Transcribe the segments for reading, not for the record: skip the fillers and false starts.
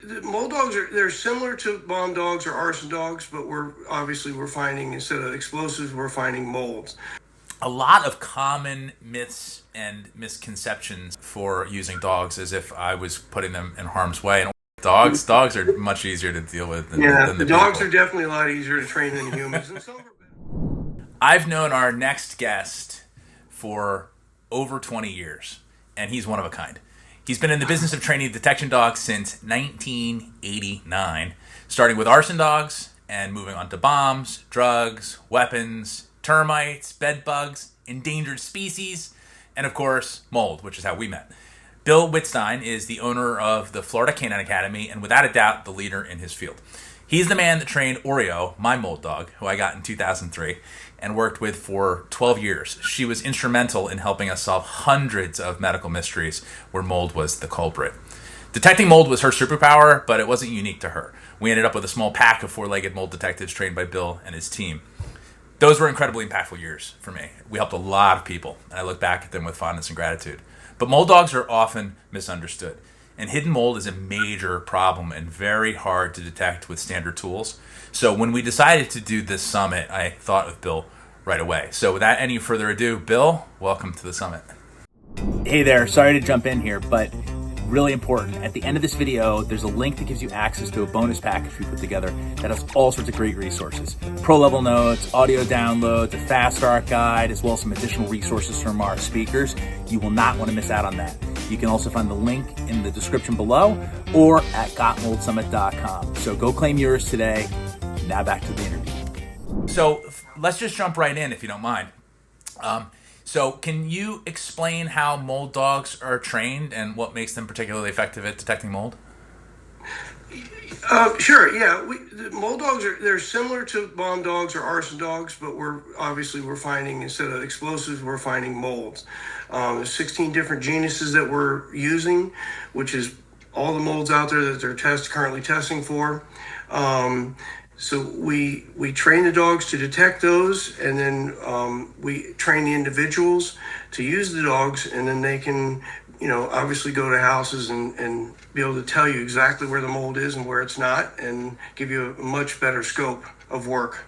the mold dogs they're similar to bomb dogs or arson dogs, but we're finding, instead of explosives, we're finding molds. A lot of common myths and misconceptions for using dogs, as if I was putting them in harm's way. And dogs are much easier to deal with Yeah, than the the dogs people. are definitely a lot easier to train than humans, and some are better. I've known our next guest for over 20 years, and he's one of a kind. He's been in the business of training detection dogs since 1989, starting with arson dogs and moving on to bombs, drugs, weapons, termites, bed bugs, endangered species, and of course, mold, which is how we met. Bill Whitstine is the owner of the Florida Canine Academy and without a doubt the leader in his field. He's the man that trained Oreo, my mold dog, who I got in 2003 and worked with for 12 years. She was instrumental in helping us solve hundreds of medical mysteries where mold was the culprit. Detecting mold was her superpower, but it wasn't unique to her. We ended up with a small pack of four-legged mold detectives trained by Bill and his team. Those were incredibly impactful years for me. We helped a lot of people, and I look back at them with fondness and gratitude. But mold dogs are often misunderstood. And hidden mold is a major problem and very hard to detect with standard tools. So when we decided to do this summit, I thought of Bill right away. So without any further ado, Bill, welcome to the summit. Hey there, sorry to jump in here, but really important. At the end of this video, there's a link that gives you access to a bonus package we put together that has all sorts of great resources. Pro level notes, audio downloads, a fast start guide, as well as some additional resources from our speakers. You will not want to miss out on that. You can also find the link in the description below or at gotmoldsummit.com. So go claim yours today. Now back to the interview. So let's just jump right in if you don't mind. So can you explain how mold dogs are trained and what makes them particularly effective at detecting mold? Sure. Yeah, the mold dogs they're similar to bomb dogs or arson dogs, but we're finding, instead of explosives, we're finding molds. There's 16 different genuses that we're using, which is all the molds out there that they're currently testing for. So we train the dogs to detect those, and then we train the individuals to use the dogs, and then they can, obviously go to houses and be able to tell you exactly where the mold is and where it's not, and give you a much better scope of work.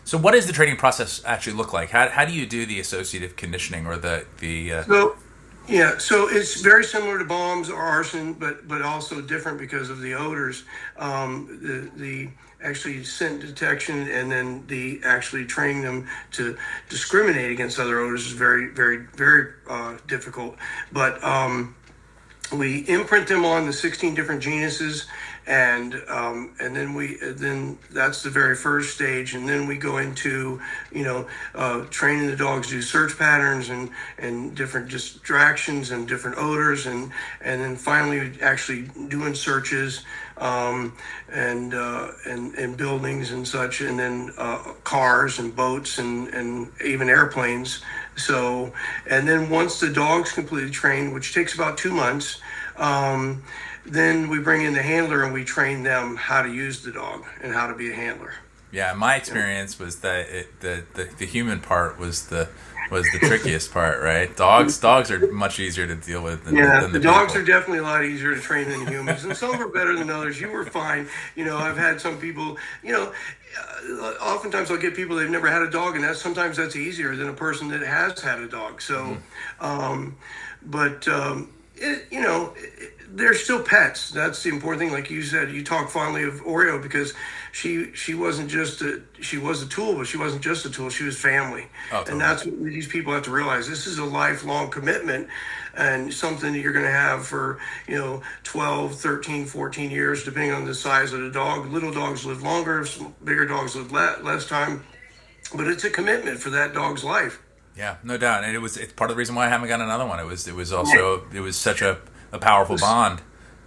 So what does the training process actually look like? How do you do the associative conditioning or the So it's very similar to bombs or arson, but also different because of the odors. The actually scent detection, and then the actually training them to discriminate against other odors is very, very, very difficult. But we imprint them on the 16 different genuses, and then that's the very first stage, and then we go into training the dogs to do search patterns and different distractions and different odors, and then finally actually doing searches and buildings and such, and then cars and boats and even airplanes. So, and then once the dog's completely trained, which takes about 2 months, then we bring in the handler and we train them how to use the dog and how to be a handler. Yeah, my experience was that the human part was the trickiest part, right? Dogs are much easier to deal with than the dogs people. are definitely a lot easier to train than humans, and some are better than others. You were fine. I've had some people, oftentimes I'll get people that've never had a dog, and sometimes that's easier than a person that has had a dog. So, they're still pets. That's the important thing. Like you said, you talk fondly of Oreo because she wasn't just she was a tool, but she wasn't just a tool. She was family. Oh, totally. And that's what these people have to realize. This is a lifelong commitment, and something that you're going to have for 12, 13, 14 years, depending on the size of the dog. Little dogs live longer, bigger dogs live less time, but it's a commitment for that dog's life. Yeah, no doubt, and it's part of the reason why I haven't got another one. It was such a powerful bond.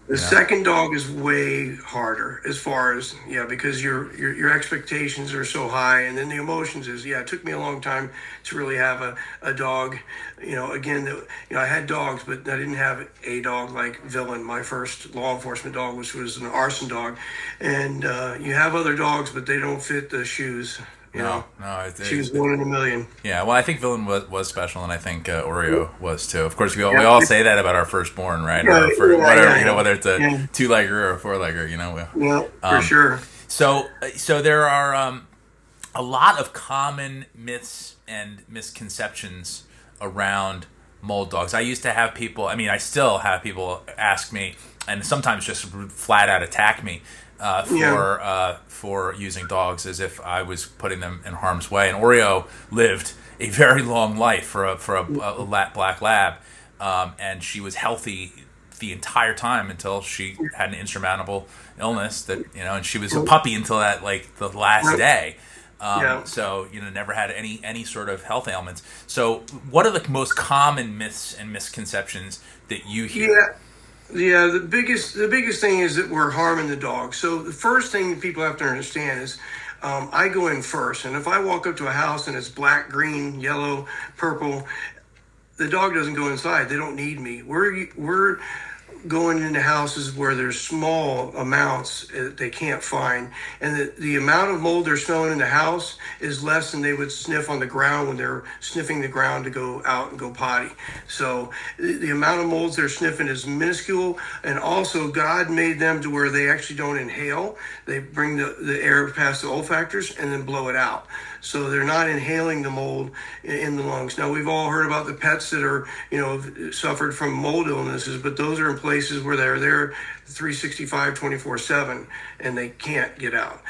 The second dog is way harder as far as, because your expectations are so high, and then the emotions is, it took me a long time to really have a dog. I had dogs, but I didn't have a dog like Villain, my first law enforcement dog, which was an arson dog. And you have other dogs, but they don't fit the shoes No, no. She was one in a million. Yeah, well, I think Villain was special, and I think Oreo was too. Of course, we Yeah, all say that about our firstborn, right? Or yeah, our first, yeah, whatever, yeah, whether it's a yeah, two-legger or a four-legger, you know. yeah, for sure. So there are a lot of common myths and misconceptions around mold dogs. I used to have people. I mean, I still have people ask me, and sometimes just flat out attack me Yeah, for using dogs as if I was putting them in harm's way. And Oreo lived a very long life for a black lab, and she was healthy the entire time until she had an insurmountable illness that and she was a puppy until that like the last day. yeah. So never had any sort of health ailments. So what are the most common myths and misconceptions that you hear? Yeah, yeah. The biggest thing is that we're harming the dog. So the first thing that people have to understand is, I go in first, and if I walk up to a house and it's black, green, yellow, purple, the dog doesn't go inside. They don't need me. We're going into houses where there's small amounts that they can't find, and the amount of mold they're smelling in the house is less than they would sniff on the ground when they're sniffing the ground to go out and go potty. So the amount of molds they're sniffing is minuscule, and also God made them to where they actually don't inhale. They bring the air past the olfactors and then blow it out. So they're not inhaling the mold in the lungs. Now, we've all heard about the pets that are, suffered from mold illnesses, but those are in places where they're there 365, 24/7, and they can't get out,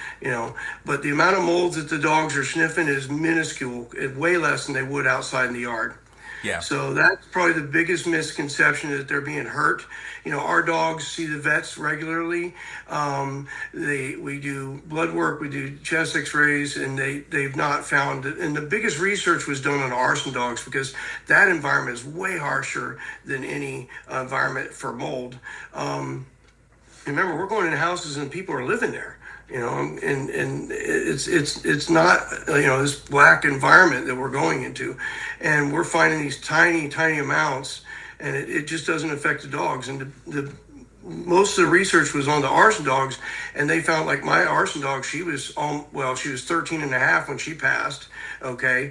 But the amount of molds that the dogs are sniffing is minuscule, way less than they would outside in the yard. Yeah. So that's probably the biggest misconception, that they're being hurt. Our dogs see the vets regularly. We do blood work, we do chest X-rays, and they've not found it. And the biggest research was done on arson dogs, because that environment is way harsher than any environment for mold. Remember, we're going into houses and people are living there. And it's not this black environment that we're going into, and we're finding these tiny amounts, and it just doesn't affect the dogs. And the most of the research was on the arson dogs, and they found, like, my arson dog, she was 13 and a half when she passed, okay,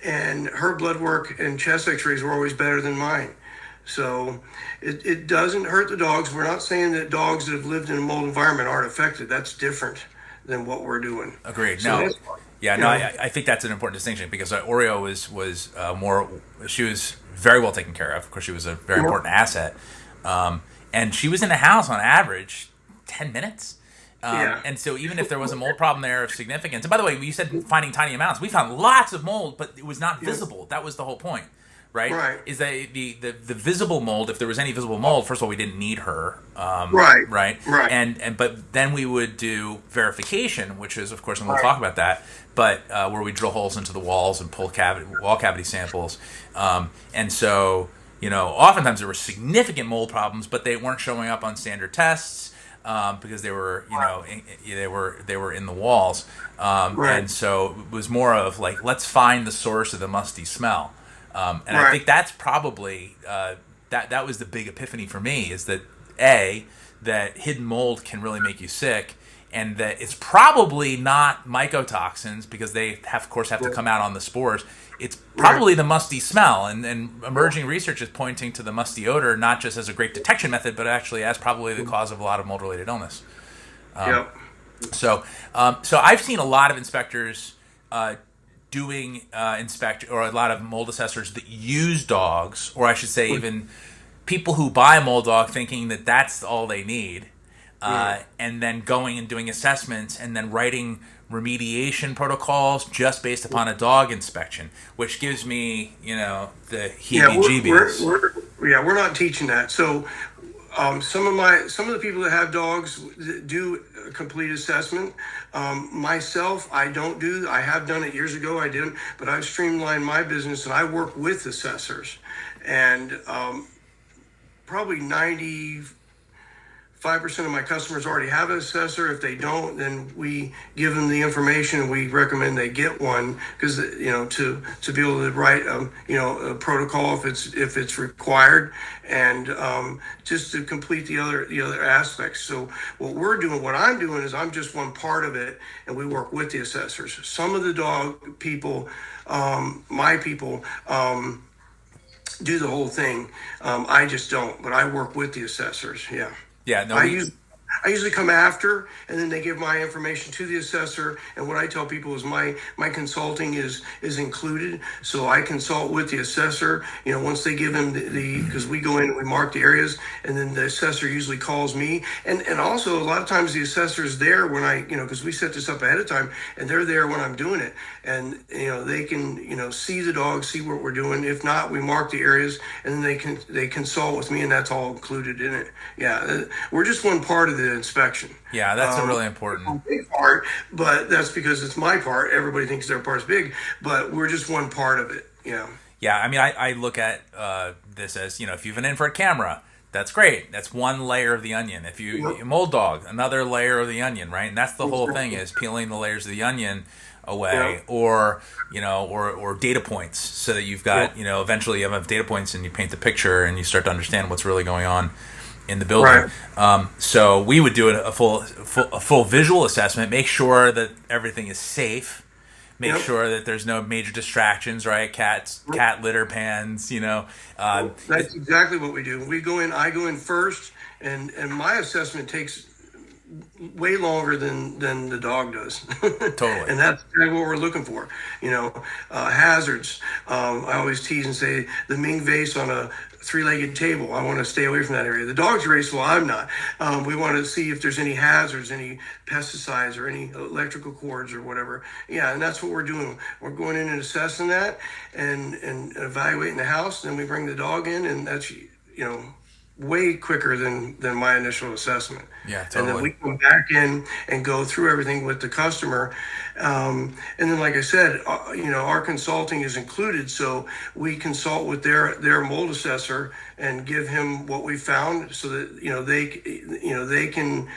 and her blood work and chest X-rays were always better than mine. So it doesn't hurt the dogs. We're not saying that dogs that have lived in a mold environment aren't affected. That's different than what we're doing. Agreed. So No. Yeah, no, I think that's an important distinction, because Oreo was more. She was very well taken care of. Of course, she was a very important asset, and she was in the house on average 10 minutes. And so even if there was a mold problem there of significance, and by the way, you said finding tiny amounts. We found lots of mold, but it was not visible. That was the whole point. Right? Is that the visible mold? If there was any visible mold, first of all, we didn't need her. Right. But then we would do verification, which is, of course, and we'll talk about that. But where we drill holes into the walls and pull wall cavity samples, and so oftentimes there were significant mold problems, but they weren't showing up on standard tests because they were they were in the walls, and so it was more of like, let's find the source of the musty smell. I think that's probably that was the big epiphany for me, is that that hidden mold can really make you sick, and that it's probably not mycotoxins, because they of course have to come out on the spores. It's probably the musty smell, and emerging research is pointing to the musty odor not just as a great detection method, but actually as probably the cause of a lot of mold-related illness. So I've seen a lot of inspectors doing or a lot of mold assessors that use dogs, or I should say even people who buy a mold dog thinking that that's all they need, and then going and doing assessments and then writing remediation protocols just based upon a dog inspection, which gives me the heebie-jeebies. We're not teaching that. So some of the people that have dogs do a complete assessment. Myself, I don't do. I have done it years ago. I didn't, but I've streamlined my business, and I work with assessors, and probably 95% 5% of my customers already have an assessor. If they don't, then we give them the information and we recommend they get one, because to be able to write a protocol if it's required, and just to complete the other aspects. So what I'm doing is I'm just one part of it, and we work with the assessors. Some of the dog people, my people, do the whole thing. I just don't, but I work with the assessors. Yeah. Yeah, no, I use I usually come after, and then they give my information to the assessor. And what I tell people is my consulting is included. So I consult with the assessor. Once they give him because we go in and we mark the areas, and then the assessor usually calls me. And also a lot of times the assessor is there when because we set this up ahead of time, and they're there when I'm doing it, and they can see the dog, see what we're doing. If not, we mark the areas, and then they consult with me, and that's all included in it. Yeah, we're just one part of the inspection. Yeah, that's a really important Big part, but that's because it's my part. Everybody thinks their part's big, but we're just one part of it. Yeah, I mean, I look at this as, if you've been in for a camera, that's great. That's one layer of the onion. If you mold dog, another layer of the onion, right? And that's the whole thing, is peeling the layers of the onion away, or data points, so that you've got eventually you have data points, and you paint the picture, and you start to understand what's really going on in the building. Right. So we would do a full visual assessment, make sure that everything is safe, make sure that there's no major distractions, right? Cat litter pans, That's exactly what we do. I go in first, and my assessment takes way longer than the dog does. Totally. And that's kind of what we're looking for. Hazards. I always tease and say the Ming vase on a three-legged table, I want to stay away from that area. The dog's graceful, I'm not. We want to see if there's any hazards, any pesticides, or any electrical cords or whatever. Yeah, and that's what we're doing. We're going in and assessing that, and evaluating the house. Then we bring the dog in, and that's way quicker than my initial assessment. Yeah, totally. And then we come back in and go through everything with the customer. And then, like I said, our consulting is included. So we consult with their mold assessor and give him what we found, so that they can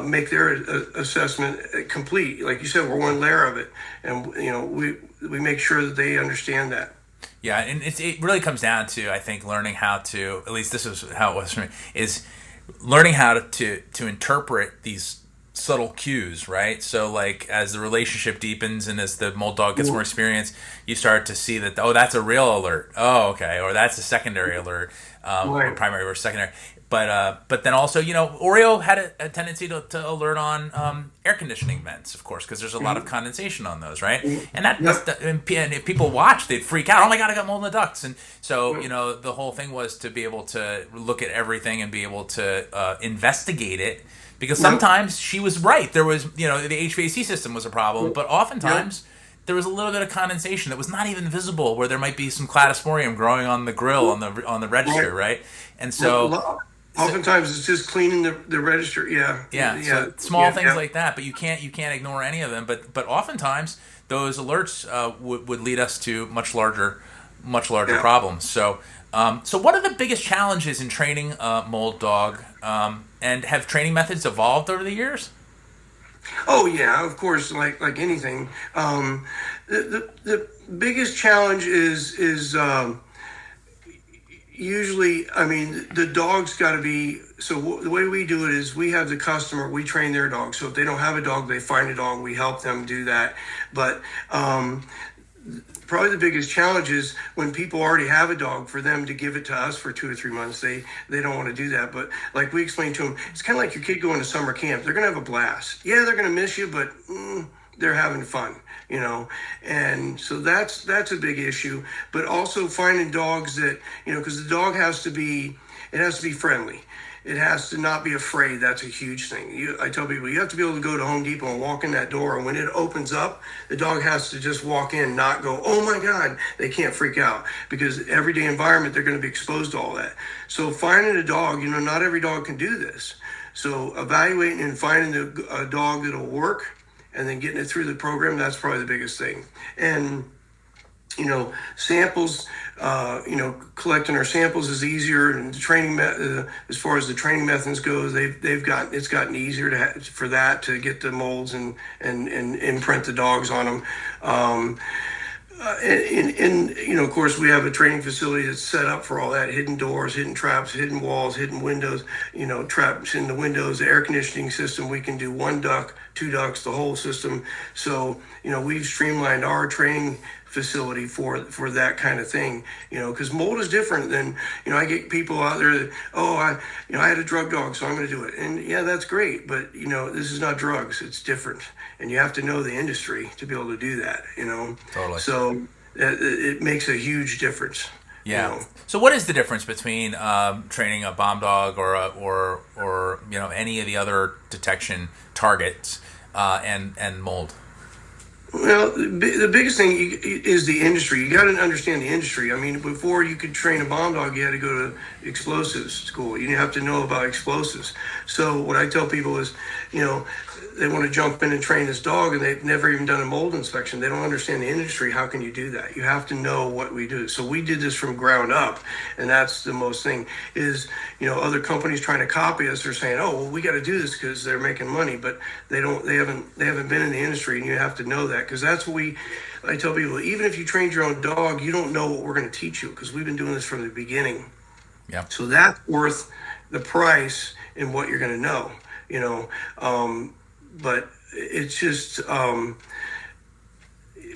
make their assessment complete. Like you said, we're one layer of it, and we make sure that they understand that. Yeah, and it really comes down to, I think, learning how to, at least this is how it was for me, is learning how to interpret these subtle cues, right? So, like, as the relationship deepens and as the mold dog gets more experience, you start to see that, that's a real alert. Oh, okay. Or that's a secondary alert, or primary or secondary. But then also, Oreo had a tendency to alert on air conditioning vents, of course, because there's a lot of condensation on those, right? And and if people watch, they'd freak out. Oh my God, I got mold in the ducts! And so, the whole thing was to be able to look at everything and be able to investigate it, because sometimes she was right. There was, the HVAC system was a problem, but oftentimes there was a little bit of condensation that was not even visible, where there might be some cladosporium growing on the grill on the register, right? And so. Oftentimes it's just cleaning the register. So small things like that, but you can't ignore any of them. But oftentimes those alerts would lead us to much larger problems. So what are the biggest challenges in training a mold dog? And have training methods evolved over the years? Oh yeah, of course. Like anything, the biggest challenge is. Usually, the dog's got to be, so the way we do it is we have the customer, we train their dog. So if they don't have a dog, they find a dog, we help them do that. But probably the biggest challenge is when people already have a dog, for them to give it to us for 2 or 3 months. They don't want to do that. But like we explained to them, it's kind of like your kid going to summer camp. They're going to have a blast. Yeah, they're going to miss you, but they're having fun. And so that's a big issue. But also finding dogs that, because the dog has to be friendly. It has to not be afraid. That's a huge thing. I tell people, you have to be able to go to Home Depot and walk in that door, and when it opens up, the dog has to just walk in, not go, oh my God. They can't freak out, because everyday environment, they're going to be exposed to all that. So finding a dog, not every dog can do this. So evaluating and finding a dog that'll work, and then getting it through the program, that's probably the biggest thing. And samples, collecting our samples is easier, and the training as far as the training methods goes, it's gotten easier for that to get the molds and imprint the dogs on them. Of course, we have a training facility that's set up for all that: hidden doors, hidden traps, hidden walls, hidden windows. Traps in the windows, the air conditioning system. We can do one duct, two ducts, the whole system. So we've streamlined our training facility for that kind of thing. Because mold is different than I get people out there that, I had a drug dog, so I'm going to do it, and yeah, that's great, but this is not drugs. It's different, and you have to know the industry to be able to do that. Totally. So it makes a huge difference. Yeah. So what is the difference between training a bomb dog or any of the other detection targets and mold? Well, the biggest thing is the industry. You got to understand the industry. I mean, before you could train a bomb dog, you had to go to explosives school. You have to know about explosives. So what I tell people is, they want to jump in and train this dog, and they've never even done a mold inspection. They don't understand the industry. How can you do that? You have to know what we do. So we did this from ground up, and that's the most thing is, other companies trying to copy us are saying, oh, well, we got to do this because they're making money, but they haven't been in the industry, and you have to know that, because that's what I tell people, even if you trained your own dog, you don't know what we're going to teach you, because we've been doing this from the beginning. Yeah. So that's worth the price in what you're going to know, but it's just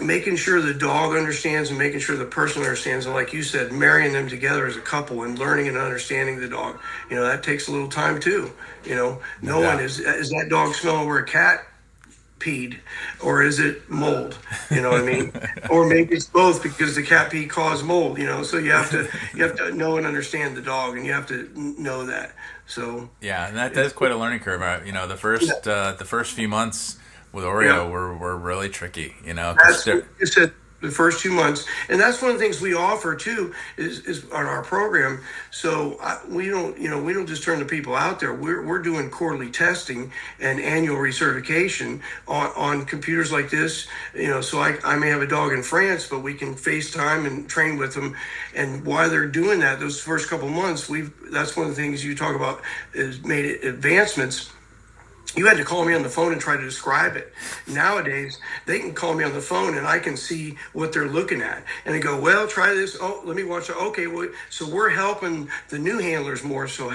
making sure the dog understands and making sure the person understands, and like you said, marrying them together as a couple and learning and understanding the dog. That takes a little time too. Knowing is that dog smelling where a cat peed, or is it mold? You know what I mean? Or maybe it's both, because the cat pee caused mold. So you have to know and understand the dog, and you have to know that. So yeah, and that is quite a learning curve. The first few months with Oreo were really tricky. That's what you said. The first 2 months, and that's one of the things we offer too is on our program. So we don't just turn the people out there. We're doing quarterly testing and annual recertification on computers like this. So I may have a dog in France, but we can FaceTime and train with them. And while they're doing that, those first couple months, that's one of the things you talk about is made advancements. You had to call me on the phone and try to describe it. Nowadays, they can call me on the phone and I can see what they're looking at. And they go, well, try this. Oh, let me watch it. Okay, well, so we're helping the new handlers more. So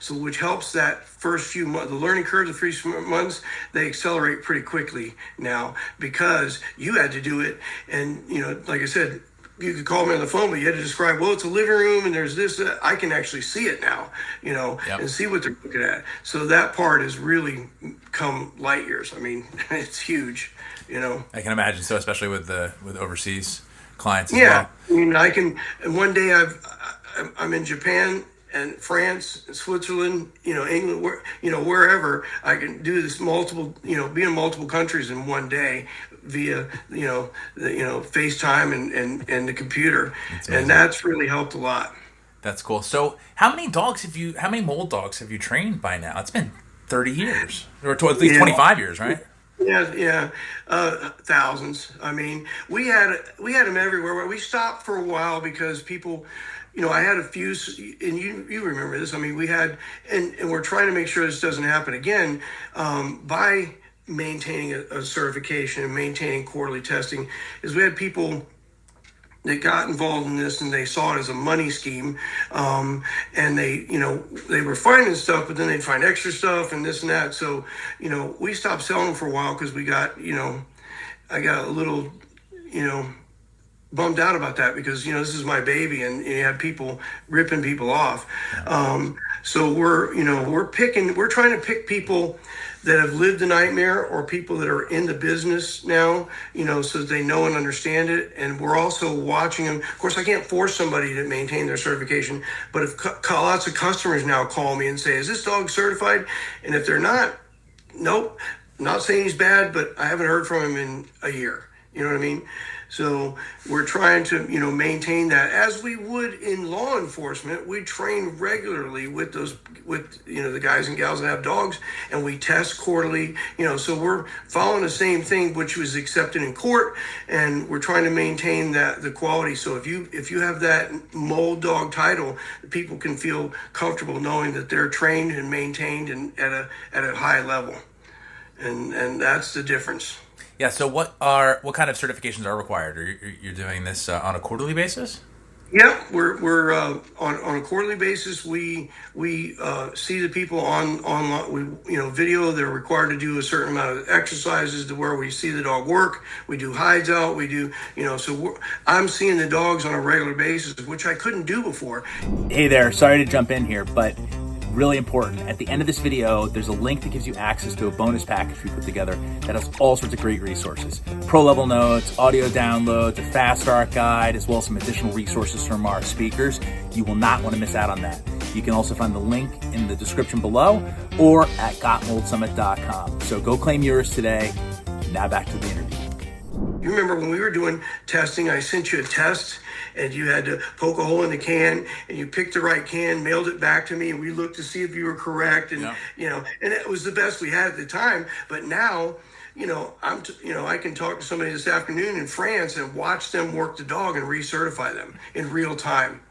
which helps that first few months, the learning curve, the first few months, they accelerate pretty quickly now, because you had to do it. And, like I said, you could call me on the phone, but you had to describe, well, it's a living room and there's this, that. I can actually see it now, Yep. and see what they're looking at. So that part has really come light years. I mean, it's huge, I can imagine. So especially with overseas clients as Yeah. well. I can, and one day I'm in Japan and France, Switzerland, England, wherever. I can do this be in multiple countries in one day via, FaceTime and the computer. And that's really helped a lot. That's cool. So how many mold dogs have you trained by now? It's been 30 years, or at least 25 years, right? Yeah, thousands. I mean, we had them everywhere. We stopped for a while because people, I had a few, and you remember this. I mean, we had, and we're trying to make sure this doesn't happen again, by maintaining a certification and maintaining quarterly testing, is we had people that got involved in this and they saw it as a money scheme, and they were finding stuff, but then they'd find extra stuff and this and that. So we stopped selling for a while because we got I got a little bummed out about that, because this is my baby, and you have people ripping people off. So we're trying to pick people that have lived the nightmare, or people that are in the business now, so that they know and understand it. And we're also watching them. Of course, I can't force somebody to maintain their certification, but if lots of customers now call me and say, is this dog certified? And if they're not, nope, not saying he's bad, but I haven't heard from him in a year. You know what I mean? So we're trying to, maintain that as we would in law enforcement. We train regularly with the guys and gals that have dogs, and we test quarterly. So we're following the same thing, which was accepted in court, and we're trying to maintain the quality. So if you have that mold dog title, people can feel comfortable knowing that they're trained and maintained and at a high level, and that's the difference. Yeah. So what kind of certifications are required? Are you're doing this on a quarterly basis? Yeah, we're on a quarterly basis. We see the people on we video. They're required to do a certain amount of exercises to where we see the dog work. We do hides out. We do I'm seeing the dogs on a regular basis, which I couldn't do before. Hey there, sorry to jump in here, but really important. At the end of this video, there's a link that gives you access to a bonus package we put together that has all sorts of great resources. Pro level notes, audio downloads, a fast start guide, as well as some additional resources from our speakers. You will not want to miss out on that. You can also find the link in the description below or at gotmoldsummit.com. So go claim yours today. Now back to the interview. You remember when we were doing testing, I sent you a test and you had to poke a hole in the can and you picked the right can, mailed it back to me, and we looked to see if you were correct. And, and it was the best we had at the time. But now, I can talk to somebody this afternoon in France and watch them work the dog and recertify them in real time,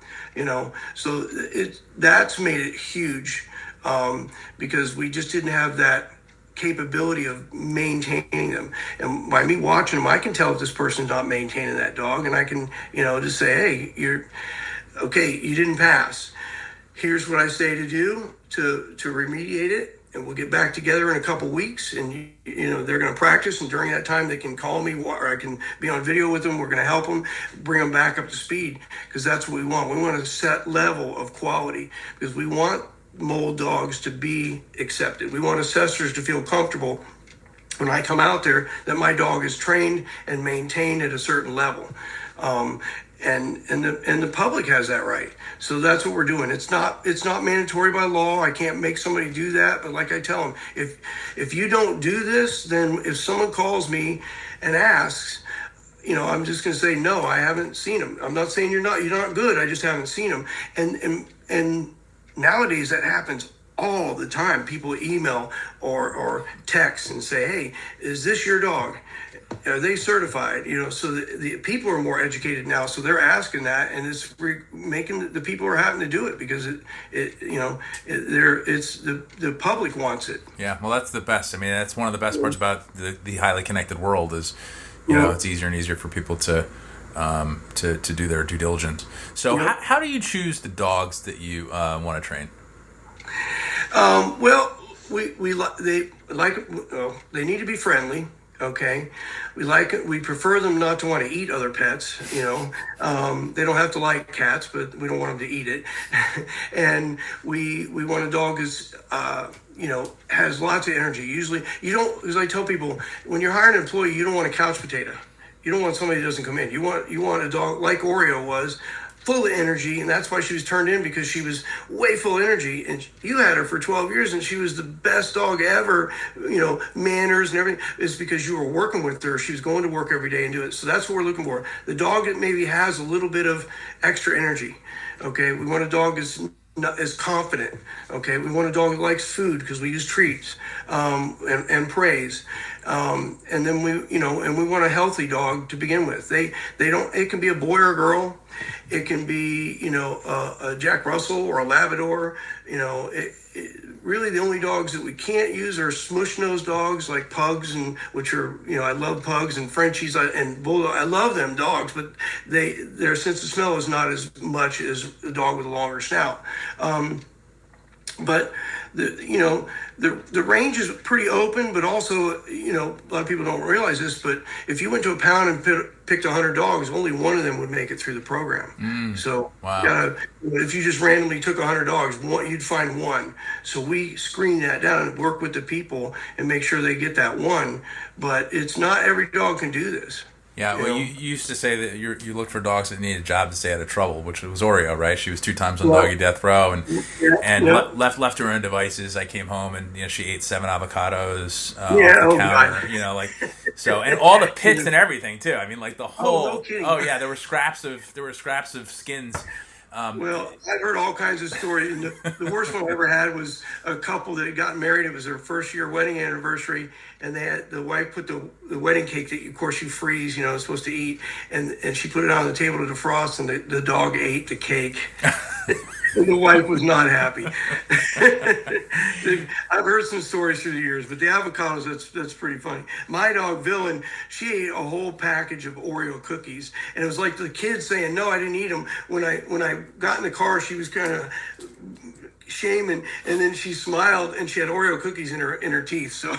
so that's made it huge, because we just didn't have that capability of maintaining them. And by me watching them, I can tell if this person's not maintaining that dog, and I can, just say, hey, you didn't pass. Here's what I say to do to remediate it, and we'll get back together in a couple weeks, and they're going to practice, and during that time they can call me, or I can be on video with them. We're going to help them bring them back up to speed, because that's what we want. We want a set level of quality, because we want mold dogs to be accepted. We want assessors to feel comfortable when I come out there that my dog is trained and maintained at a certain level. And the public has that right. So that's what we're doing. It's not mandatory by law. I can't make somebody do that. But like I tell them, if you don't do this, then if someone calls me and asks, I'm just going to say, no, I haven't seen them. I'm not saying you're not good. I just haven't seen them. And nowadays that happens all the time. People email or text and say, hey, is this your dog? Are they certified? So the people are more educated now, so they're asking that, and it's making the people are having to do it, because the public wants it. Yeah, well, that's the best. I mean, that's one of the best parts about the highly connected world is, it's easier and easier for people to do their due diligence. So how do you choose the dogs that you want to train? Well, they need to be friendly. Okay, we prefer them not to want to eat other pets. They don't have to like cats, but we don't want them to eat it. And we want a dog has lots of energy. Usually, as I tell people, when you're hiring an employee, you don't want a couch potato. You don't want somebody who doesn't come in. You want a dog like Oreo was, full of energy, and that's why she was turned in, because she was way full of energy. And you had her for 12 years, and she was the best dog ever. Manners and everything. It's because you were working with her. She was going to work every day and do it. So that's what we're looking for. The dog that maybe has a little bit of extra energy. Okay, we want a dog is confident. Okay, we want a dog that likes food, because we use treats and praise. And then we want a healthy dog to begin with. They don't. It can be a boy or a girl. It can be a Jack Russell or a Labrador. Really the only dogs that we can't use are smush nosed dogs like pugs, and which are I love pugs and Frenchies and bulldog. I love them dogs, but their sense of smell is not as much as a dog with a longer snout. But the range is pretty open, but also a lot of people don't realize this, but if you went to a pound and picked 100 dogs, only one of them would make it through the program. So wow. If you just randomly took 100 dogs, you'd find one. So we screen that down and work with the people and make sure they get that one. But it's not every dog can do this. Yeah, well, you used to say that you looked for dogs that needed a job to stay out of trouble, which was Oreo, right? She was 2 times on Well, doggy death row, and yeah, yeah, left to her own devices. I came home and she ate 7 avocados off yeah. the Oh God. counter, like so, and all the pits Yeah. and everything too. I mean, like the Oh, no whole. kidding. Oh yeah, there were scraps of skins. Um, Well, I've heard all kinds of stories. And the worst one I ever had was a couple that got married. It was their first year wedding anniversary, and the wife put the wedding cake that, of course, you freeze, it's supposed to eat, and she put it on the table to defrost, and the dog ate the cake. And the wife was not happy. I've heard some stories through the years, but the avocados, that's pretty funny. My dog, Villain, she ate a whole package of Oreo cookies. And it was like the kids saying, no, I didn't eat them. When I got in the car, she was kind of shaming, and then she smiled, and she had Oreo cookies in her teeth. So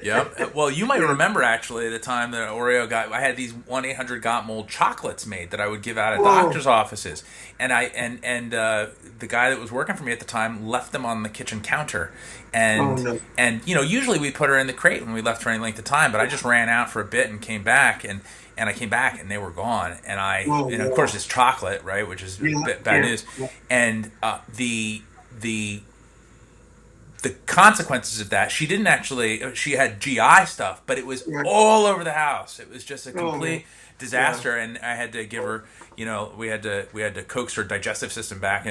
Yep. Well, you might remember actually the time that I had these 1-800-GOT-MOLD chocolates made that I would give out at whoa. doctors' offices, and the guy that was working for me at the time left them on the kitchen counter, Oh and no. usually we put her in the crate when we left for any length of time, but I just ran out for a bit and came back, and I came back and they were gone, Whoa, and of course wow. it's chocolate, right, which is Yeah, bad yeah, news, yeah. and the the consequences of that, she didn't actually, she had GI stuff, but it was Yeah. all over the house. It was just a Oh man. complete Yeah. disaster, and I had to give her, we had to coax her digestive system back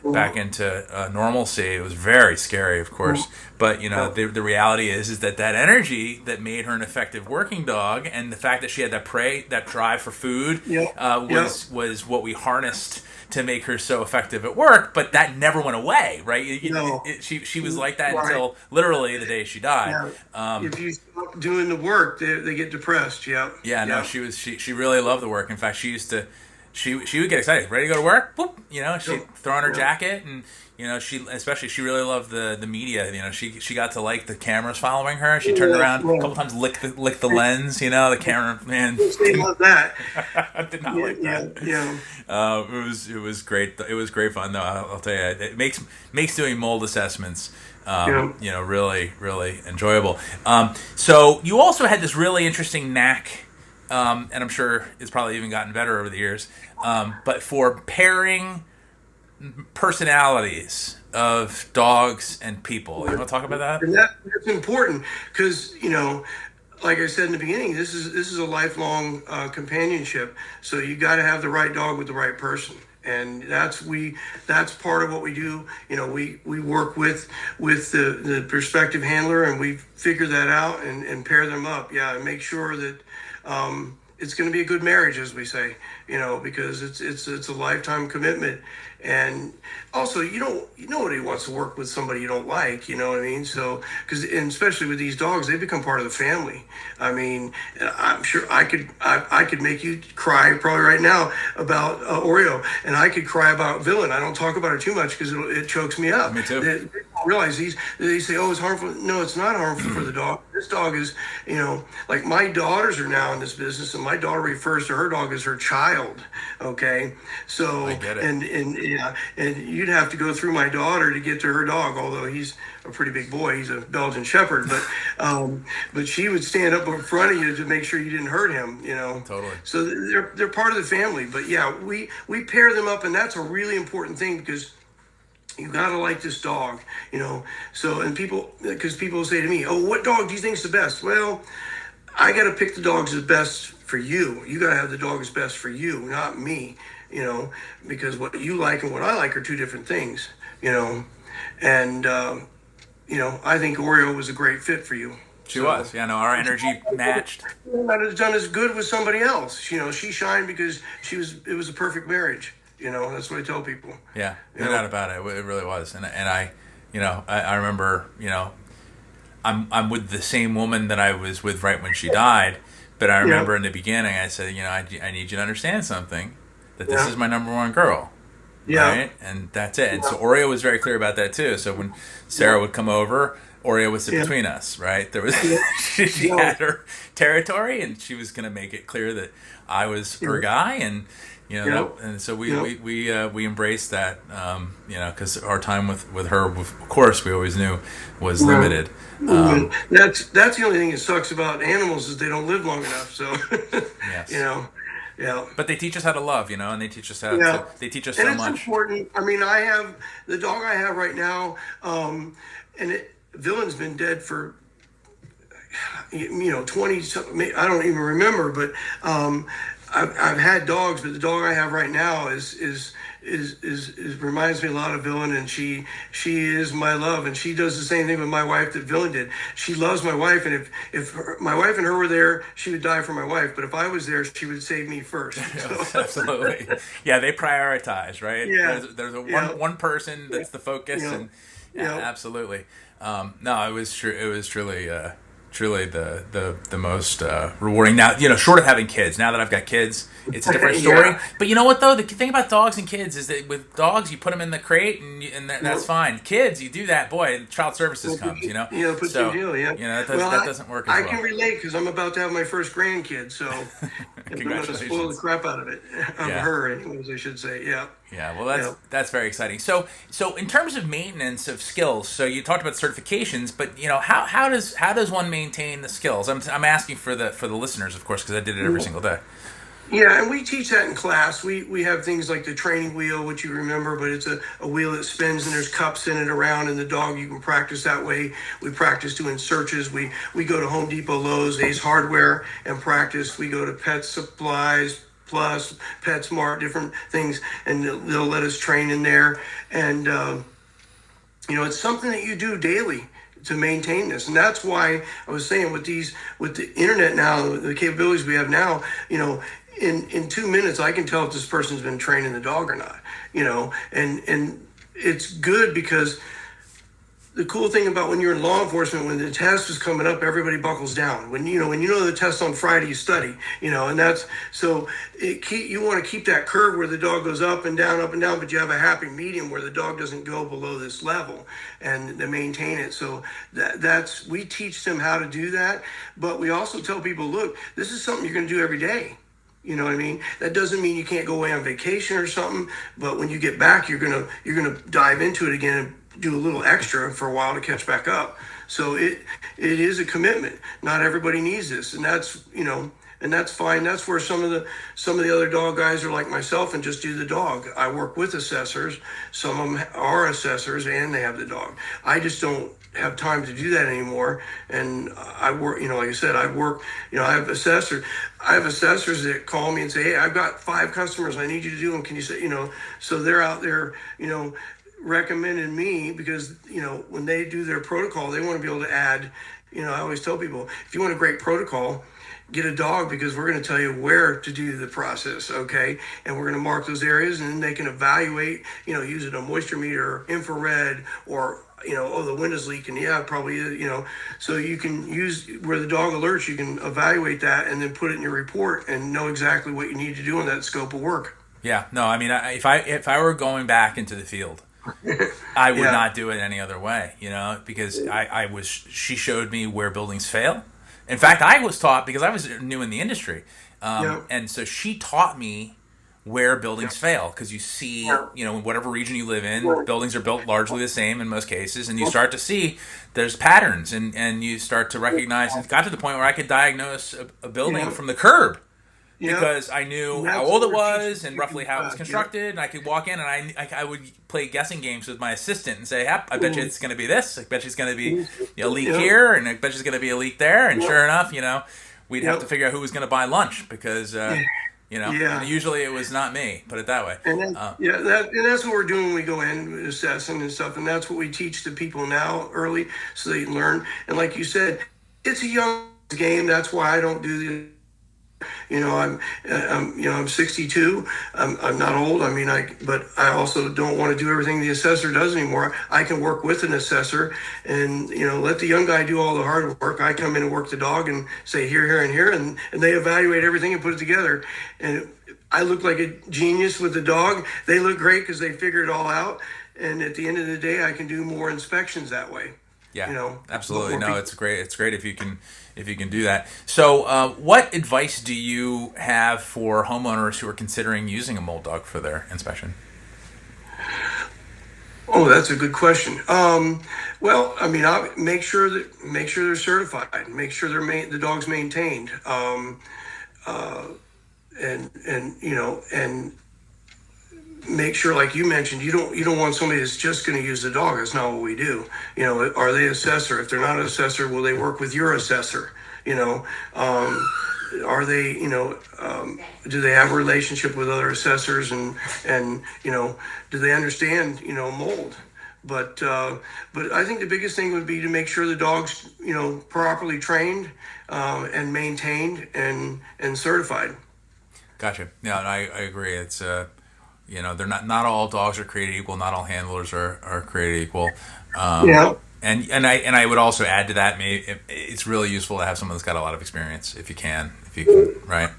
Well, into normalcy. It was very scary, of course, well, but yeah. the reality is that energy that made her an effective working dog, and the fact that she had that drive for food, Yeah. Yeah. was what we harnessed to make her so effective at work. But that never went away, right? No. She was like that Right. until literally the day she died. Yeah. If you stop doing the work, they get depressed. Yeah. Yeah, no, Yeah. she really loved the work. In fact, she used to she would get excited, ready to go to work. Boop, she'd Yep. throw on her Yep. jacket, and she really loved the media. She got to like the cameras following her. She turned Yeah. around a Yeah. couple times, licked the lens. The camera man They love that. did not Yeah. like Yeah. that. Yeah. It was great. It was great fun though. I'll tell you, it makes doing mold assessments, Yeah. really really enjoyable. So you also had this really interesting knack, and I'm sure it's probably even gotten better over the years. But for pairing personalities of dogs and people, you want to talk about that? And that's important because like I said in the beginning, this is a lifelong companionship. So you got to have the right dog with the right person, and that's part of what we do. We work with the prospective handler, and we figure that out and pair them up. Yeah, and make sure that it's going to be a good marriage, as we say. Because it's a lifetime commitment. And also, nobody wants to work with somebody you don't like. You know what I mean? So, and especially with these dogs, they become part of the family. I mean, I'm sure I could make you cry probably right now about Oreo, and I could cry about Villain. I don't talk about it too much because it chokes me up. Me too. They don't realize they say, oh, it's harmful. No, it's not harmful for the dog. This dog is, like my daughters are now in this business, and my daughter refers to her dog as her child. Okay, so I get it. and you'd have to go through my daughter to get to her dog, although he's a pretty big boy. He's a Belgian Shepherd, but she would stand up in front of you to make sure you didn't hurt him. Totally. So they're part of the family. But yeah, we pair them up, and that's a really important thing because you gotta like this dog. So because people say to me, oh, what dog do you think's the best? Well, I got to pick the dogs that's best for you. You got to have the dog that's best for you, not me, because what you like and what I like are two different things, and, I think Oreo was a great fit for you. She was. Yeah, no, our energy matched. Not as done as good with somebody else. She shined because it was a perfect marriage. That's what I tell people. Yeah, no You know? doubt about it. It really was, and I remember, I'm with the same woman that I was with right when she died, but I remember in the beginning I said, I need you to understand something, that this Yeah. is my number one girl, Yeah. right? And that's it. And so Oreo was very clear about that too. So when Sarah would come over, Oreo would sit Yeah. between us, right? There was Yeah. she Yeah. had her territory, and she was going to make it clear that I was her guy, and Yeah. and so Yeah. we embraced that, because our time with her, of course, we always knew was Right. limited. That's the only thing that sucks about animals is they don't live long enough. So, you Yes, know, yeah, but they teach us how to love, and they teach us how yeah, to. They teach us and so it's much. important. I mean, I have the dog I have right now, Villain's been dead for 20 something. I don't even remember, but I've had dogs, but the dog I have right now is reminds me a lot of Villain, and she is my love, and she does the same thing with my wife that Villain did. She loves my wife, and if my wife and her were there, she would die for my wife, but if I was there, she would save me first. So, Absolutely, yeah. They prioritize, right? yeah, There's a yeah, one person that's the focus, yeah, and yeah, yeah. absolutely. No, it was true. It was truly the most rewarding. Now, short of having kids. Now that I've got kids, it's a different story. Yeah. But you know what though? The thing about dogs and kids is that with dogs, you put them in the crate and that's fine. Kids, you do that, boy, child services comes. Put So your deal, yeah. that doesn't work as I well. can relate because I'm about to have my first grandkid, so I'm going to spoil the Congratulations. crap out of it. Of Yeah. her, anyways, I should say. Yeah. Yeah, well, Yeah. that's very exciting. So in terms of maintenance of skills, so you talked about certifications, but how does one maintain the skills? I'm asking for the listeners, of course, because I did it every single day. Yeah, and we teach that in class. We have things like the training wheel, which you remember, but it's a wheel that spins and there's cups in it around, and the dog, you can practice that way. We practice doing searches. We go to Home Depot, Lowe's, Ace Hardware, and practice. We go to Pet Supplies Plus, PetSmart, different things, and they'll let us train in there. And it's something that you do daily to maintain this, and that's why I was saying with the internet now, the capabilities we have now, in 2 minutes I can tell if this person's been training the dog or not, and it's good because the cool thing about when you're in law enforcement, when the test is coming up, everybody buckles down. When you know the test on Friday, you study, and that's so you want to keep that curve where the dog goes up and down, but you have a happy medium where the dog doesn't go below this level, and to maintain it. So that's we teach them how to do that, but we also tell people, look, this is something you're going to do every day. You know what I mean? That doesn't mean you can't go away on vacation or something, but when you get back, you're gonna dive into it again and do a little extra for a while to catch back up. So it is a commitment. Not everybody needs this, and that's and that's fine. That's where some of the other dog guys are like myself and just do the dog. I work with assessors. Some of them are assessors and they have the dog. I just don't have time to do that anymore. And I work, like I said, I work, I have assessors. I have assessors that call me and say, hey, I've got 5 customers. I need you to do them. Can you say, so they're out there, recommending me because, when they do their protocol, they want to be able to add, I always tell people, if you want a great protocol, get a dog because we're going to tell you where to do the process, okay? And we're going to mark those areas, and then they can evaluate, using a moisture meter, infrared, or the window's leaking. Yeah, probably, so you can use where the dog alerts, you can evaluate that and then put it in your report and know exactly what you need to do in that scope of work. Yeah, no, I mean, if I were going back into the field, I would not do it any other way, because she showed me where buildings fail. In fact, I was taught, because I was new in the industry, and so she taught me where buildings fail, because you see, in whatever region you live in, buildings are built largely the same in most cases, and you start to see there's patterns, and you start to recognize, and it got to the point where I could diagnose a building from the curb. Because I knew how old it was and roughly how it was constructed, and I could walk in and I would play guessing games with my assistant and say, "Yep, I bet you it's going to be this. I bet you it's going to be a leak here, and I bet you it's going to be a leak there." And sure enough, we'd have to figure out who was going to buy lunch because and usually it was not me. Put it that way. And that's what we're doing when we go in assessing and stuff, and that's what we teach the people now early so they learn. And like you said, it's a young game. That's why I don't do the. I'm 62. I'm not old. I mean, but I also don't want to do everything the assessor does anymore. I can work with an assessor and, let the young guy do all the hard work. I come in and work the dog and say here, here, and here, and they evaluate everything and put it together. And I look like a genius with the dog. They look great because they figured it all out. And at the end of the day, I can do more inspections that way. Yeah, absolutely. more No, people. it's great. It's great if you can do that. So, what advice do you have for homeowners who are considering using a mold dog for their inspection? Oh, that's a good question. Well, I mean, I make sure they're certified, make sure the dog's maintained, and and make sure, like you mentioned, you don't want somebody that's just going to use the dog. That's not what we do. Are they assessor? If they're not an assessor, will they work with your assessor? You know, are they, do they have a relationship with other assessors, and do they understand, mold? But I think the biggest thing would be to make sure the dog's, properly trained, and maintained and certified. Gotcha. Yeah, I agree. It's they're not all dogs are created equal. Not all handlers are created equal. Um, Yeah. and I would also add to that, maybe it's really useful to have someone that's got a lot of experience, if you can, right?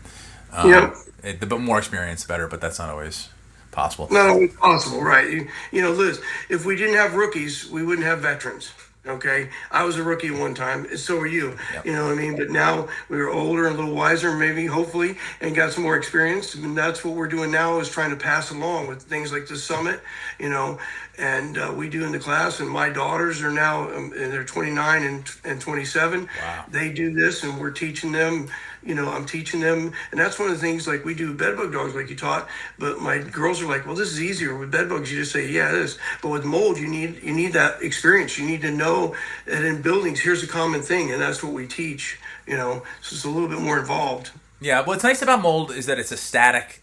Um, Yeah. the more experience, the better, but that's not always possible. Not always possible, right? Liz, if we didn't have rookies, we wouldn't have veterans. Okay, I was a rookie at one time, and so were you. Yep. You know what I mean? But now we are older and a little wiser, maybe, hopefully, and got some more experience. And that's what we're doing now, is trying to pass along with things like the summit, and we do in the class. And my daughters are now, and they're 29 and 27. Wow. They do this, and we're teaching them. I'm teaching them, and that's one of the things, like we do bedbug dogs, like you taught. But my girls are like, well, this is easier with bedbugs. You just say, yeah, it is. But with mold, you need that experience. You need to know that in buildings, here's a common thing, and that's what we teach. So it's a little bit more involved. Yeah, what's nice about mold is that it's a static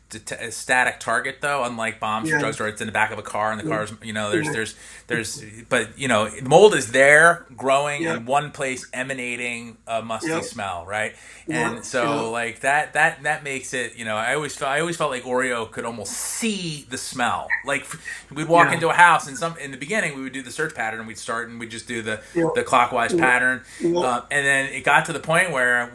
target, though. Unlike bombs or Yeah. drugs, where it's in the back of a car, and the car's, Yeah. but mold is there, growing Yeah. in one place, emanating a musty Yep. smell, right? Yeah. And so, like that makes it, I always felt like Oreo could almost see the smell. Like we'd walk Yeah. into a house, and in the beginning we would do the search pattern, and we'd start and we'd just do the Yeah. the clockwise Yeah. pattern, Yeah. and then it got to the point where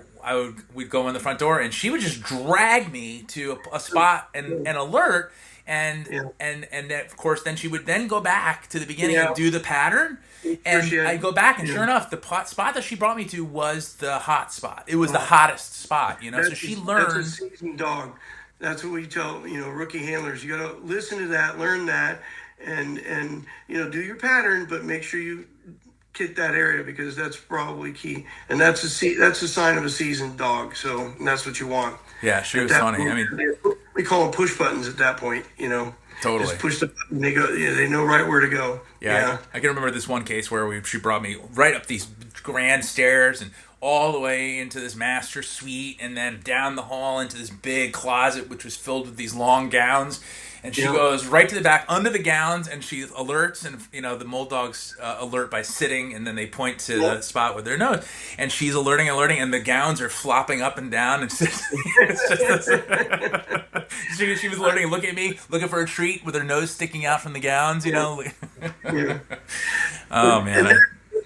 we'd go in the front door, and she would just drag me to a spot and alert, and Yeah. and then, of course, then she would then go back to the beginning Yeah. and do the pattern, and Appreciate I'd it. go back, and Yeah. sure enough, the spot that she brought me to was the hot spot. It was the hottest spot, so she That's a learned. seasoned dog. That's what we tell, rookie handlers. You got to listen to that, learn that, and do your pattern, but make sure you get that area, because that's probably key. And that's a sign of a seasoned dog. So and that's what you want. Yeah, she At was that funny. I point, mean, we call them push buttons at that point. totally. Just push the button. They go. Yeah, they know right where to go. Yeah, I can remember this one case where she brought me right up these grand stairs and all the way into this master suite, and then down the hall into this big closet which was filled with these long gowns. And she Yeah. goes right to the back under the gowns, and she alerts, and the mold dogs alert by sitting, and then they point to Yeah. the spot with their nose, and she's alerting, and the gowns are flopping up and down, and she was alerting and looking at me, looking for a treat with her nose sticking out from the gowns, Yeah. Oh And man, there's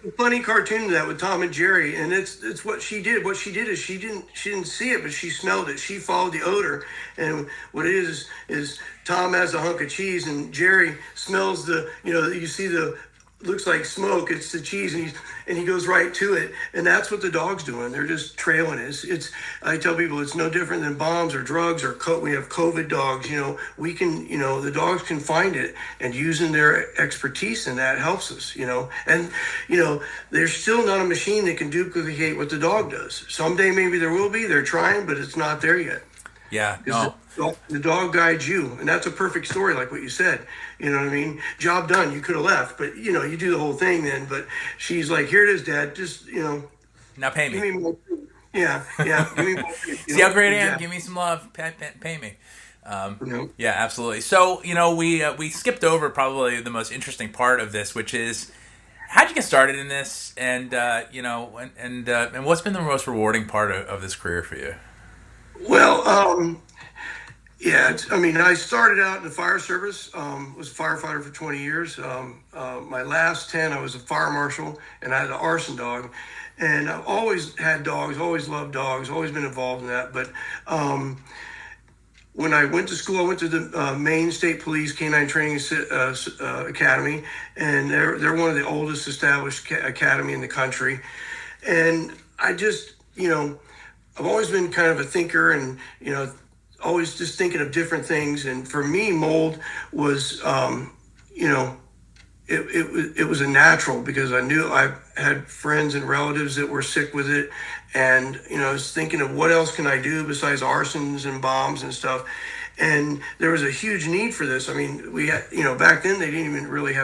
a funny cartoon to that with Tom and Jerry, and it's what she did. What she did is she didn't see it, but she smelled it. She followed the odor, and what it is Tom has a hunk of cheese, and Jerry smells you see the looks like smoke. It's the cheese, and he goes right to it, and that's what the dog's doing. They're just trailing it. It's I tell people it's no different than bombs or drugs or we have COVID dogs. We can the dogs can find it, and using their expertise in that helps us. And there's still not a machine that can duplicate what the dog does. Someday maybe there will be. They're trying, but it's not there yet. yeah, Because no, the dog guides you, and that's a perfect story, like what you said. You know what I mean? Job done. You could have left, but you do the whole thing then. But she's like, "Here it is, Dad. Just now pay give me. me more food." Yeah, yeah. Give me more food, See how great I am? exactly. Give me some love. Pay me. You know? Yeah, absolutely. So, we skipped over probably the most interesting part of this, which is how'd you get started in this, and and what's been the most rewarding part of this career for you? Well, yeah. I started out in the fire service. Was a firefighter for 20 years. My last 10, I was a fire marshal, and I had an arson dog. And I've always had dogs. Always loved dogs. Always been involved in that. But when I went to school, I went to the Maine State Police Canine Training Academy, and they're one of the oldest established academy in the country. And I just, I've always been kind of a thinker, and always just thinking of different things. And for me, mold was, you know, it was a natural, because I knew I had friends and relatives that were sick with it, and I was thinking of what else can I do besides arsons and bombs and stuff. And there was a huge need for this. I mean, we had, back then they didn't even really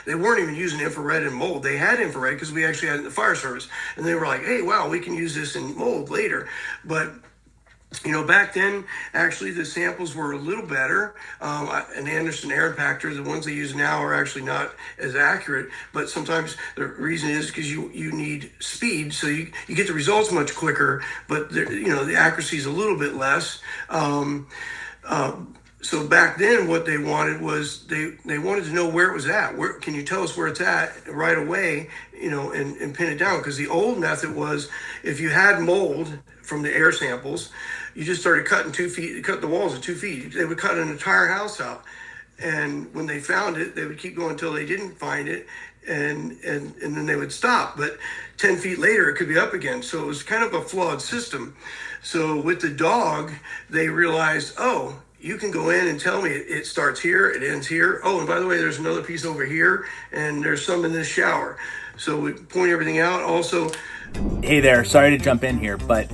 they weren't even using infrared in mold. They had infrared because we actually had it in the fire service, and they were like, hey, wow, we can use this in mold later. But back then, actually, the samples were a little better. An Anderson air impactor, the ones they use now, are actually not as accurate. But sometimes the reason is because you need speed, so you get the results much quicker. But the accuracy is a little bit less. So back then, what they wanted was they wanted to know where it was at. Where can you tell us where it's at right away? And pin it down. Because the old method was, if you had mold from the air samples, you just started cutting 2 feet, cut the walls at 2 feet. They would cut an entire house out, and when they found it, they would keep going until they didn't find it, and then they would stop. But 10 feet later, it could be up again. So it was kind of a flawed system. So with the dog, they realized, oh, you can go in and tell me it starts here, it ends here. Oh, and by the way, there's another piece over here, and there's some in this shower. So we point everything out. Also, Hey there, sorry to jump in here, but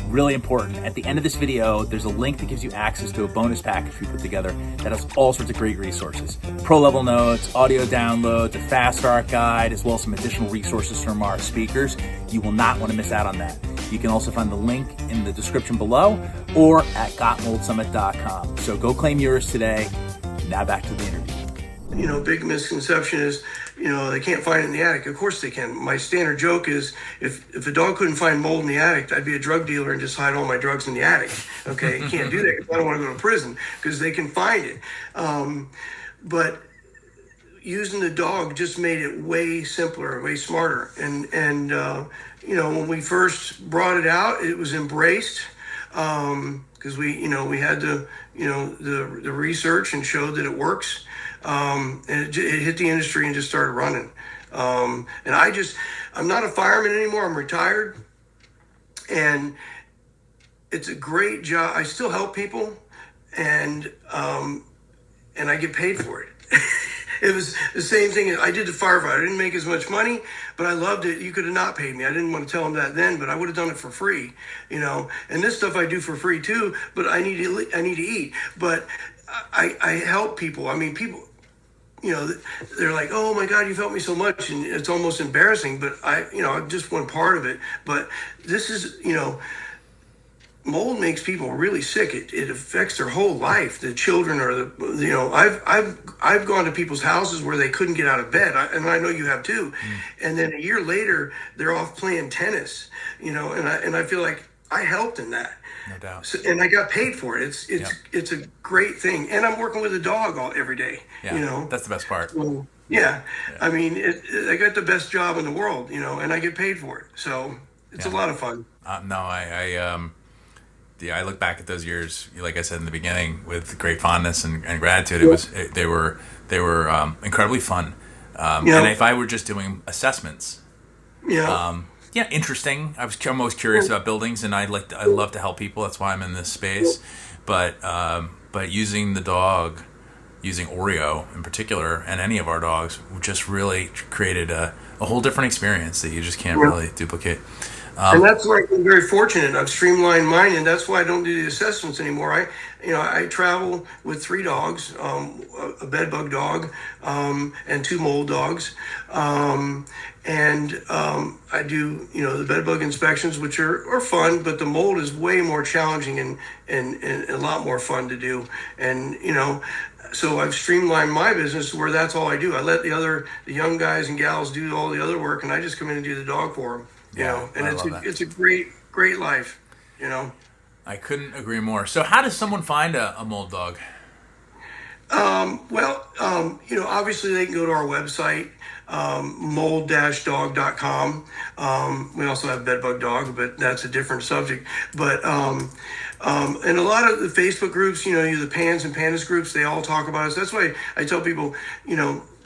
really important. At the end of this video, there's a link that gives you access to a bonus package we put together that has all sorts of great resources. Pro level notes, audio downloads, a fast start guide, as well as some additional resources from our speakers. You will not want to miss out on that. You can also find the link in the description below or at gotmoldsummit.com. So go claim yours today. Now back to the interview. Big misconception is, they can't find it in the attic. Of course they can. My standard joke is, if a dog couldn't find mold in the attic, I'd be a drug dealer and just hide all my drugs in the attic. Okay, you can't do that because I don't want to go to prison, because they can find it. But using the dog just made it way simpler, way smarter. And when we first brought it out, it was embraced, because we had the research and showed that it works. And it hit the industry and just started running. And I'm not a fireman anymore. I'm retired, and it's a great job. I still help people, and I get paid for it. It was the same thing. I did the firefighter. I didn't make as much money, but I loved it. You could have not paid me. I didn't want to tell them that then, but I would have done it for free, And this stuff I do for free too, but I need to eat. But I help people. I mean, people, they're like, oh my God, you've helped me so much. And it's almost embarrassing, but I'm just one part of it. But this is, mold makes people really sick. It affects their whole life. The children are I've gone to people's houses where they couldn't get out of bed. And I know you have too. And then a year later, they're off playing tennis, and I feel like I helped in that. No doubt. So, and I got paid for it. It's a great thing. And I'm working with a dog every day, That's the best part. Well, yeah. I mean, I got the best job in the world, and I get paid for it. So it's a lot of fun. I look back at those years, like I said in the beginning, with great fondness and gratitude. They were incredibly fun. And if I were just doing assessments, interesting. I'm always curious about buildings, and I love to help people. That's why I'm in this space. But using the dog, using Oreo in particular, and any of our dogs, just really created a whole different experience that you just can't really duplicate. And that's why I'm very fortunate. I've streamlined mine, and that's why I don't do the assessments anymore. I travel with 3 dogs, a bed bug dog, and 2 mold dogs. And I do, the bed bug inspections, which are fun, but the mold is way more challenging and a lot more fun to do. And, so I've streamlined my business where that's all I do. I let the young guys and gals do all the other work, and I just come in and do the dog for them. And it's a great life, I couldn't agree more. So how does someone find a mold dog? Obviously they can go to our website, mold-dog.com. We also have bedbug dog, but that's a different subject. But and a lot of the Facebook groups, the Pans and Pandas groups, they all talk about us. That's why I tell people,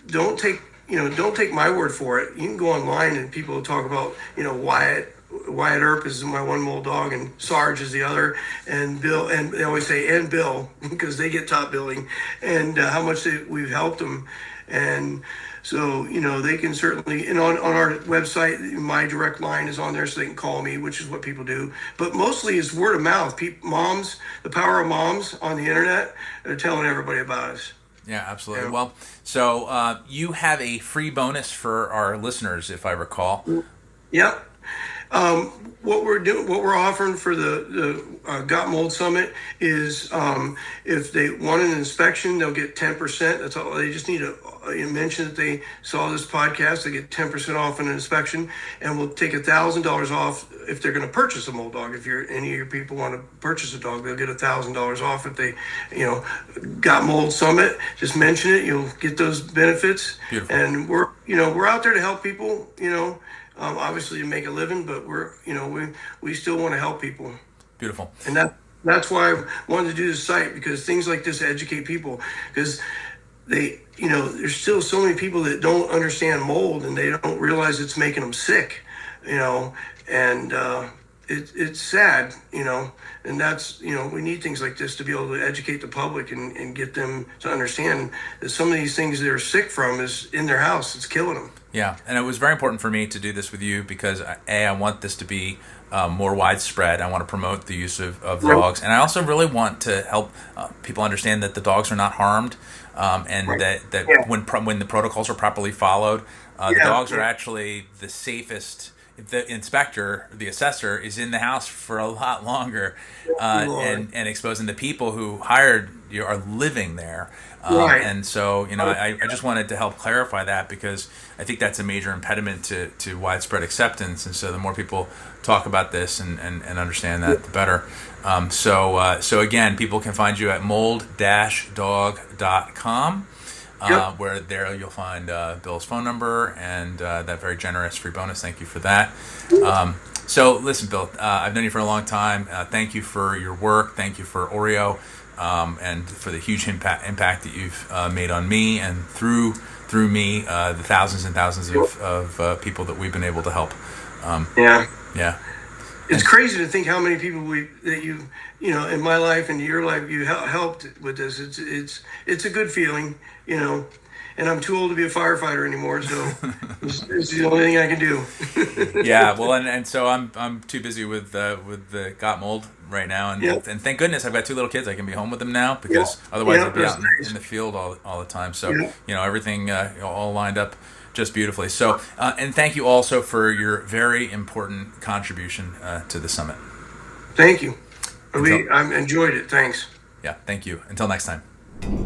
don't take don't take my word for it. You can go online and people talk about, Wyatt Earp is my one mold dog, and Sarge is the other, and Bill, and they always say and Bill because they get top billing, and how much we've helped them, and so they can certainly, and on our website, my direct line is on there, so they can call me, which is what people do, but mostly it's word of mouth. Moms, the power of moms on the internet, are telling everybody about us. Yeah, absolutely. Yeah. Well, so you have a free bonus for our listeners, if I recall. Yep. What we're offering for the Got Mold Summit is if they want an inspection, they'll get 10%. That's all. They just need to mention that they saw this podcast. They get 10% off an inspection, and we'll take $1,000 off if they're going to purchase a mold dog. If any of your people want to purchase a dog, they'll get $1,000 off if they, Got Mold Summit. Just mention it. You'll get those benefits. Beautiful. And we're out there to help people. Obviously to make a living, but we still want to help people. Beautiful. And that's why I wanted to do this site, because things like this educate people, because there's still so many people that don't understand mold, and they don't realize it's making them sick, and it's sad, and that's, we need things like this to be able to educate the public and get them to understand that some of these things they're sick from is in their house. It's killing them. Yeah, and it was very important for me to do this with you because, I want this to be more widespread. I want to promote the use of dogs, and I also really want to help people understand that the dogs are not harmed, and that when the protocols are properly followed, the dogs are actually the safest. The inspector, the assessor, is in the house for a lot longer, and exposing the people who hired you are living there. And so, I just wanted to help clarify that, because I think that's a major impediment to widespread acceptance. And so the more people talk about this and understand that, the better. So again, people can find you at mold-dog.com. Where there you'll find Bill's phone number and that very generous free bonus. Thank you for that. So listen, Bill, I've known you for a long time. Thank you for your work. Thank you for Oreo, and for the huge impact that you've made on me and through me, the thousands and thousands of people that we've been able to help. Yeah. It's crazy to think how many people that you in my life and your life you helped with this. It's a good feeling, and I'm too old to be a firefighter anymore, so it's the only thing I can do. Yeah, well, and so I'm too busy with the Got Mold right now, and thank goodness I've got 2 little kids. I can be home with them now, because otherwise I'd be out in the field all the time. So everything all lined up just beautifully. So, and thank you also for your very important contribution to the summit. Thank you. I enjoyed it. Thanks. Yeah, thank you. Until next time.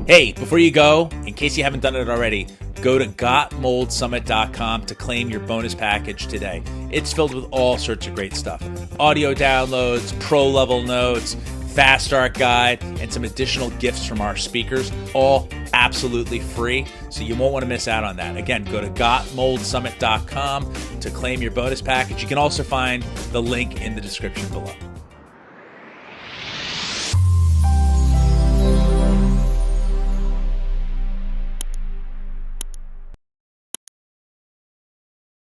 Hey, before you go, in case you haven't done it already, go to gotmoldsummit.com to claim your bonus package today. It's filled with all sorts of great stuff. Audio downloads, pro-level notes, fast start guide, and some additional gifts from our speakers, all absolutely free, so you won't want to miss out on that. Again, go to gotmoldsummit.com to claim your bonus package. You can also find the link in the description below.